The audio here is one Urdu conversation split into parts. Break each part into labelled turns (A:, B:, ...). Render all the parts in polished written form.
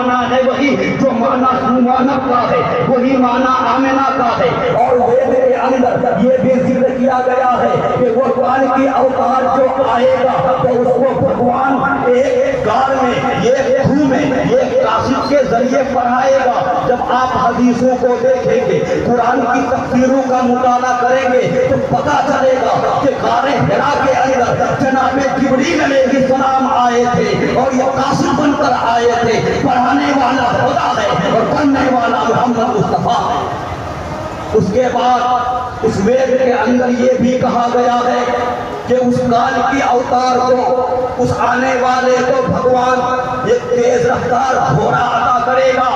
A: معنی ہے وہی جو معنی سمانت کا ہے، وہی معنی آمنہ کا ہے۔ اور وید کے اندر یہ بھی ذکر کیا گیا ہے کہ وہ کال کی اوتار جو آئے گا تو اس کو بھگوان ایک گار میں، ایک خو میں، ایک قاصد کے ذریعے پڑھائے گا۔ جب آپ حدیثوں کو دیکھیں گے، قرآن کی تفسیروں کا مطالعہ کریں گے تو پتہ چلے گا کہ غار حرا کے اندر جناب جبریل علیہ السلام آئے تھے اور یہ قاصد بن کر آئے تھے۔ پڑھانے والا خدا ہے اور پڑھنے والا محمد مصطفیٰ ہے۔ اس کے بعد اس وید کے اندر یہ بھی کہا گیا ہے کہ اس کال کی اوتار کو، اس آنے والے کو بھگوان ایک تیز رفتار گھوڑا عطا کرے گا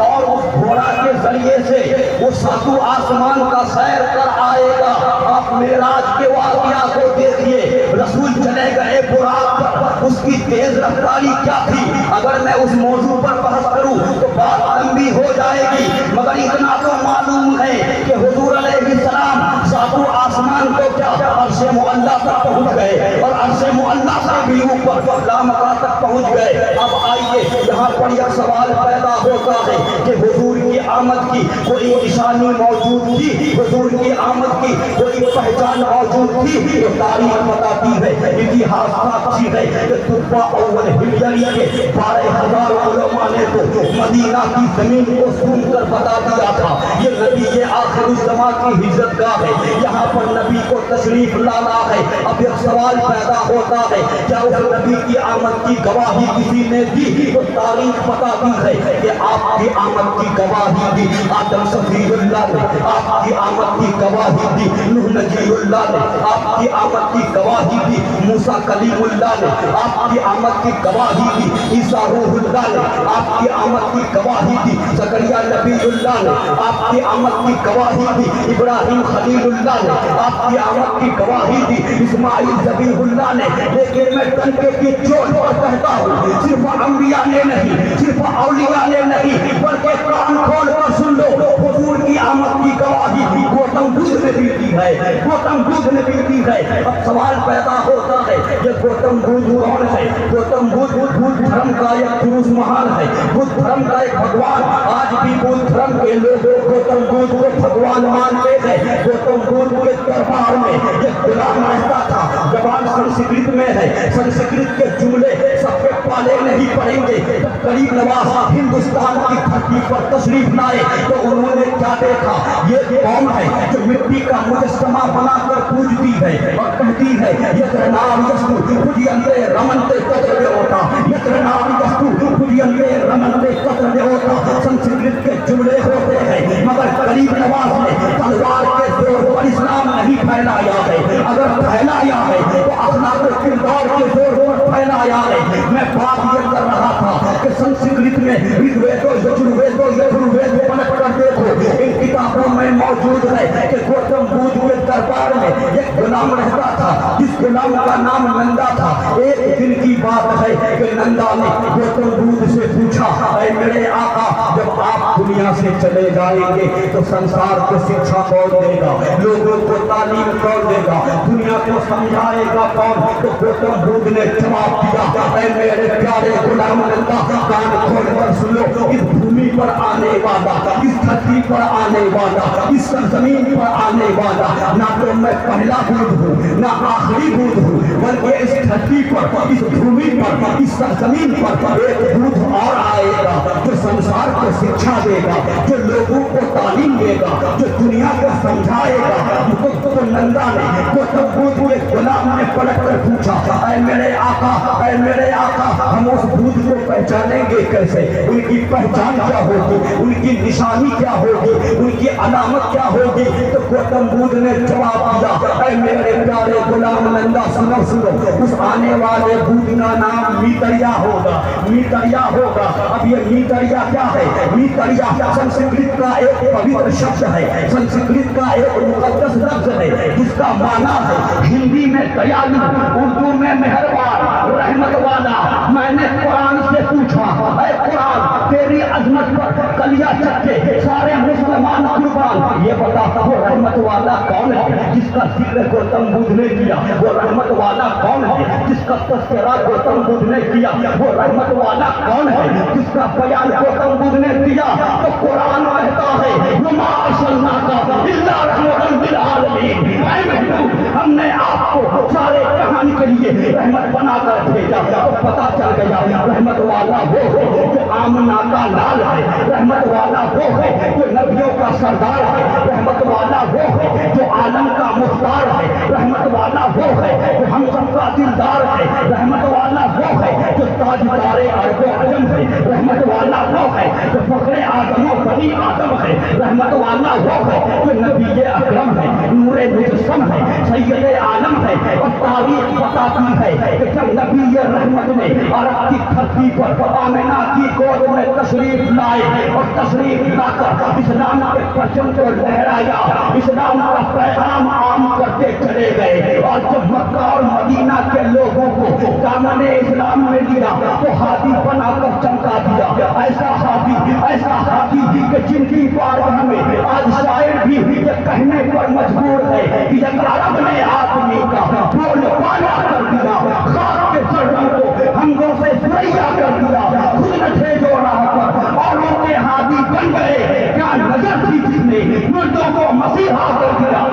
A: اور اس گھوڑا کے ذریعے سے وہ ساتوں آسمان کا سیر کر آئے گا۔ آپ معراج کے واقعہ کو دیکھیے، رسول چلے گئے براق پر، اس کی تیز رفتاری کیا تھی؟ اگر میں اس موضوع پر بحث کروں تو بات لمبی ہو جائے گی، مگر اتنا تو معلوم ہے کہ حضور علیہ السلام ساتوں آسمان کو کیا عرش معلیٰ تک پہنچ گئے اور عرش معلیٰ سے بھی اوپر لامکہ تک پہنچ گئے۔ اب آئیے یہاں پر یہ سوال پیدا ہوتا ہے کہ حضور کی آمد کی کوئی نشانی موجود تھی؟ حضور کی آمد کی کوئی پہچان موجود تھی؟ تو تاریخ بتاتی ہے، اتہاس ساکشی ہے کہ طب اول ہجری کے 12,000 علماء نے تو مدینہ کی زمین کو سون کر بتا دیا تھا یہ نبی آخر الزمان کی ہجرت گاہ ہے، یہاں پر نبی کو تشریف لانا ہے۔ اب ایک سوال پیدا ہوتا ہے، کیا اس نبی کی آمد کی گواہی کسی نے دی؟ تو تاریخ بتاتی ہے کہ آپ کی آمد کی گواہی دی آدم صفی اللہ نے، آپ کی آمد کی گواہی دی نوح نجی اللہ نے، آپ کی آمد کی گواہی دی موسیٰ کلیم اللہ نے، آپ کی آمد کی گواہی دی عیسیٰ روح اللہ نے، آپ کی آمد کی گواہی دی زکریا نبی اللہ نے، آپ کی آمد کی گواہی دی ابراہیم خلیل اللہ نے، آپ کی آمد کی گواہی دی اسماعیل ذبیح اللہ نے۔ لیکن میں ٹنکے کی چوٹ پر کہتا ہوں، صرف انبیاء نے نہیں، صرف اولیاء نے نہیں، بلکہ کان کھول کر سن لو، حضور کی آمد کی گواہی بھی گوتم بدھ نے بھی دی ہے، گوتم بدھ نے بھی دی ہے۔ اب سوال پیدا ہوتا ہے یہ گوتم بدھ کون ہے؟ گوتم بدھ بدھ دھرم کا ایک پروش مہان ہے، بدھ دھرم کا ایک بھگوان۔ آج بھی بدھ دھرم کے لوگ گوتم بدھ کو بھگوان مانتے ہیں۔ گوتم بدھ کے دربار میں ایک غلام رہتا تھا، زبان سنسکرت میں ہے، سنسکرت کے جملے سب کے پالے نہیں پڑیں گے۔ جب غریب نواز ہندوستان کی دھرتی پر تشریف لائے تو انہوں نے کیا دیکھا؟ یہ قوم ہے جو مٹی کا مجسمہ بنا کر پوجتی ہے اور کہتی ہے یتر نام یستو پوجینتے رمنتے تتر دیوتا، یتر نام یستو پوجینتے رمنتے تتر دیوتا۔ سنسکرت کے جملے ہوتے ہیں مگر غریب نواز نے تلوار کے زور پر اسلام نہیں پھیلایا ہے، اگر پھیلایا ہے تو اخلاق و کردار کے زور پر پھیلایا ہے۔ میں بات یہ کر رہا تھا کہ سنسکرت میں رگ وید و یجر وید و یجر وید پلٹ کر دیکھو، ان کتابوں میں موجود ہے کہ گوتم بدھ کے دربار میں ایک غلام رہتا تھا جس غلام کا نام نندا تھا۔ ایک دن کی بات ہے کہ نندا نے گوتم بدھ سے پوچھا، اے میرے آقا جب آپ دنیا سے چلے جائیں گے تو سنسار کو شکشا کون دے گا، لوگوں کو تعلیم کون دے گا، دنیا کو سمجھائے گا کون؟ تو گوتم بدھ نے جواب دیا، اے میرے پیارے غلام نندا کان کھول کر سنو، اس بھومی پر آنے والا، اس دھرتی پر آنے والا، اس سرزمین پر آنے والا نہ تو میں پہلا بدھ ہوں نہ آخری بدھ ہوں، بلکہ اس دھرتی پر، اس بھومی پر، اس سرزمین پر ایک بدھ اور آئے گا جو سنسار کو شکشا دے گا، جو لوگوں کو تعلیم دے گا، جو دنیا کو سمجھائے گا۔ تو نندا نے گوتم بدھ کے غلام نے پلٹ کر پوچھا، اے میرے آقا، اے میرے آقا ہم اس بدھ کو پہچانیں گے کیسے؟ ان کی پہچان کیا ہوگی؟ ان کی نشانی کیا ہوگی؟ ان کی علامت کیا ہوگی؟ تو گوتم بدھ نے جواب دیا، اے میرے پیارے غلام نندا سنو سنو، اس آنے والے بدھ کا نام میتریا ہوگا، میتریا ہوگا۔ اب یہ میتریا کیا ہے؟ میتریا سنسکرت کا ایک پوتر شبد ہے، سنسکرت کا ایک مقدس لفظ ہے جس کا معنی ہے ہندی میں دیالو، اردو میں مہربان، رحمت والا۔ میں نے قرآن سے پوچھا، اے قرآن تیری عظمت پر کلیا چکے سارے مسلمان قربان، یہ بتا وہ رحمت والا کون ہے جس کا ذکر گوتم بدھ نے کیا؟ وہ رحمت والا کون ہے جس کا تذکرہ گوتم بدھ نے کیا؟ وہ رحمت والا کون ہے جس کا بیان گوتم بدھ نے دیا تو قرآن کہتا ہے وما ارسلناک الا رحمۃ للعالمین، اے محبوب ہم نے آپ کو سارے جہان کے لیے رحمت بنا کر بھیجا۔ تو پتا چل گیا رحمت والا وہ ہے جو آمنہ کا لال ہے، رحمت والا وہ ہے جو نبیوں کا سردار ہے، رحمت والا وہ ہے جو عالم کا مختار ہے، رحمت والا وہ ہے جو ہم سب کا دلدار ہے، رحمت والا وہ ہے جو تاجدار عرب و عجم ہے، رحمت والا وہ ہے جو فخر آدم و بنی آدم ہے، رحمت والا وہ ہے جو نبی اکرم ہے، نور مجسم ہے، سید عالم ہے۔ اور تاریخ بتاتی ہے کہ جب نبی رحمت نے عرب کی دھرتی پر آمنہ کی گود میں تشریف لائے اور تشریف لا کر اسلام کے پرچم کو لہرایا، اسلام کا پیغام عام کرتے چلے گئے، اور جب مکہ اور مدینہ کے لوگوں کو دامن اسلام میں لیا تو ہادی بنا کر چمکا دیا، ایسا ہادی کہ جن کی بارگاہ میں آج شاعر بھی یہ کہنے پر مجبور ہے کہ جب عرب نے آدمی کا بول بالا کر دیا، خاک کے جڑوں کو ہنگوں سے سریا کر دیا، خود نہ تھے جو راہ پر اور ان کے ہادی بن گئے، کیا نظر تھی جس نے مردوں کو مسیحا کر دیا۔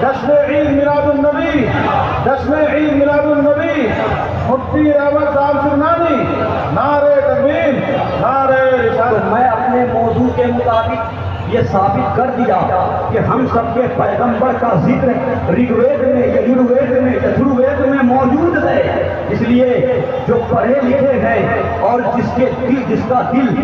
B: جشن عید میلاد النبی، جشن عید میلاد النبی، مفتی احمد صاحب سرنانی، نعرہ تکبیر، نعرہ رسالت۔
A: تو میں اپنے موضوع کے مطابق یہ ثابت کر دیا کہ ہم سب کے پیغمبر کا ذکر رگ وید میں، یجروید میں، یجروید میں موجود ہے۔ اس لیے جو پڑھے لکھے ہیں اور جس کا دل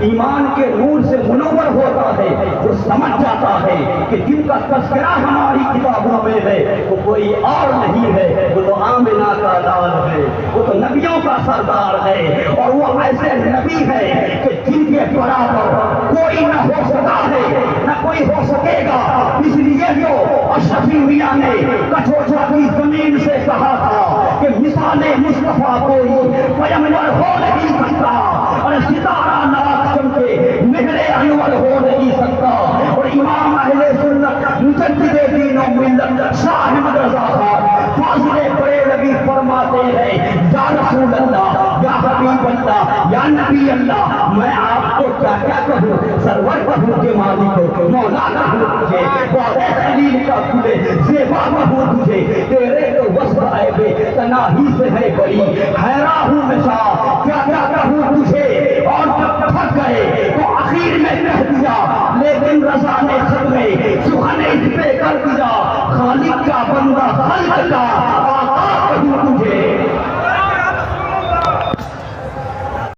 A: ایمان کے نور سے منور ہوتا ہے وہ سمجھ جاتا ہے کہ جن کا تذکرہ ہماری کتابوں میں ہے وہ کوئی اور نہیں ہے، وہ تو آمنہ کا لال ہے، وہ تو نبیوں کا سردار ہے، اور وہ ایسے نبی ہے کہ جن کے برابر کوئی نہ ہو سکا ہے نہ کوئی ہو سکے گا۔ اس لیے جو اشرفی میاں نے کٹھوچا کی زمین سے کہا تھا کہ مثال مصطفیٰ کوئی پیمبر ہو نہیں سکتا، اور ستارہ نواز چمکے مہر انور ہو نہیں سکتا، اور امام اہل سنت مجدد دین و ملت شاہ احمد رضا خان فاضل بریلوی فرماتے ہیں یا رسول اللہ، یا حبیب اللہ، یا نبی اللہ، میں آپ کو کیا کیا کہوں، سرور کہوں کے مالک ہو، مولا کہوں تجھے، واضح خلیل کا کھلے زیبا کہوں تجھے، تیرے تو وصف عیب تناہی سے ہے بڑی، حیران ہوں میں شاہ